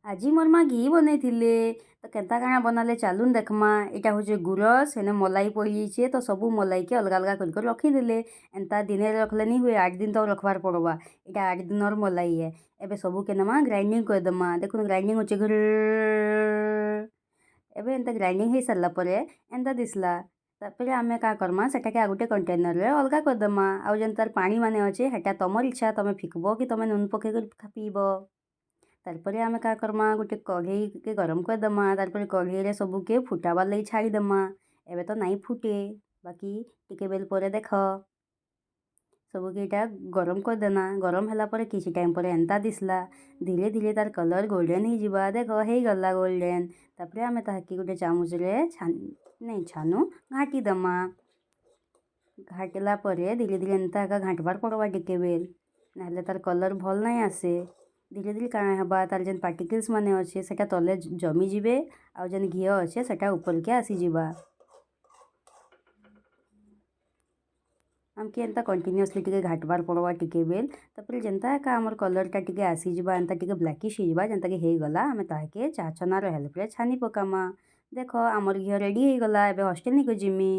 ଆଜି ମୋର୍ ମା ଘି ବନେଇଥିଲେ ତ କେନ୍ତା କାଣା ବନାଲେ ଚାଲୁନ୍ ଦେଖ୍ମା। ଇଟା ହଉଛେ ଗୁରସ୍ ସେନେ ମଲାଇ ପଡ଼ିଯାଇଛେ ତ ସବୁ ମଲାଇକେ ଅଲଗା ଅଲଗା କରି ରଖିଦେଲେ। ଏନ୍ତା ଦିନେ ରଖ୍ଲେ ନି ହୁଏ 8 ଦିନ୍ ତକ୍ ରଖ୍ବାର୍ ପଡ଼୍ବା। ଇଟା 8 ଦିନର୍ ମଲାଇ ଏ। ଏବେ ସବୁକେ ନେମା ଗ୍ରାଇଣ୍ଡିଙ୍ଗ୍ କରିଦେମା। ଦେଖୁନ୍ ଗ୍ରାଇଣ୍ଡିଙ୍ଗ୍ ହଉଛେ ଘୁର୍। ଏବେ ଏନ୍ତା ଗ୍ରାଇଣ୍ଡିଙ୍ଗ୍ ହେଇ ସାରିଲା ପରେ ଏନ୍ତା ଦିସ୍ଲା। ତାପରେ ଆମେ କାଁ କର୍ମା ସେଟାକେ ଆଉ ଗୁଟେ କଣ୍ଟେନର୍ରେ ଅଲଗା କରିଦେମା। ଆଉ ଯେନ୍ ତାର୍ ପାଣି ମାନେ ଅଛେ ହେଟା ତମର୍ ଇଚ୍ଛା ତମେ ଫିକ୍ବ କି ତମେ ନୁନ୍ ପକେଇକରି ପିଇବ। ତାର୍ପରେ ଆମେ କାଁ କର୍ମା ଗୁଟେ କଢ଼େଇକେ ଗରମ୍ କରିଦେମା। ତାର୍ପରେ କଢ଼େଇରେ ସବୁକେ ଫୁଟାବାର୍ ଲାଗି ଛାଡ଼ିଦେମା। ଏବେ ତ ନାଇଁ ଫୁଟେ ବାକି ଟିକେ ବେଲ୍ ପରେ ଦେଖ। ସବୁକେ ଇଟା ଗରମ୍ କରିଦେମା। ଗରମ୍ ହେଲା ପରେ କିଛି ଟାଇମ୍ ପରେ ଏନ୍ତା ଦିସ୍ଲା। ଧୀରେ ଧୀରେ ତାର୍ କଲର୍ ଗୋଲ୍ଡେନ୍ ହେଇଯିବା। ଦେଖ ହେଇଗଲା ଗୋଲ୍ଡେନ୍। ତାପରେ ଆମେ ତାହାକେ ଗୁଟେ ଚାମୁଚରେ ଘାଣ୍ଟି ଦେମା। ଘାଣ୍ଟିଲା ପରେ ଧୀରେ ଧୀରେ ଏନ୍ତା ଏକା ଘାଣ୍ଟବାର୍ ପଡ଼୍ବା ଟିକେ ବେଲ୍। ନାହେଲେ ତାର୍ କଲର୍ ଭଲ୍ ନାଇଁ ଆସେ। ଧୀରେ ଧୀରେ କାଣା ହେବା ତାର୍ ଯେନ୍ ପାର୍ଟିକଲ୍ସ ମାନେ ଅଛେ ସେଟା ତଲେ ଜମିଯିବେ। ଆଉ ଯେନ୍ ଘିଅ ଅଛେ ସେଟା ଉପର୍କେ ଆସିଯିବା। आमके एंता कंटिन्यूअसली टिके घाटबार पड़वा टिके बेल तापर जेंता का हमर कलरटा टिके आसीजिबा एंता टिके ब्लैकिश ହେଇଯିବା जेंता कि ହେଇଗଲା ଆମେ ତାହାକେ ଚା ଛନାର ହେଲ୍ପରେ ଛାନି ପକାମା। ଦେଖ ଆମର ଘିଅ ରେଡ଼ି ହେଇଗଲା। ଏବେ ହଷ୍ଟେଲ୍ निको जिमी।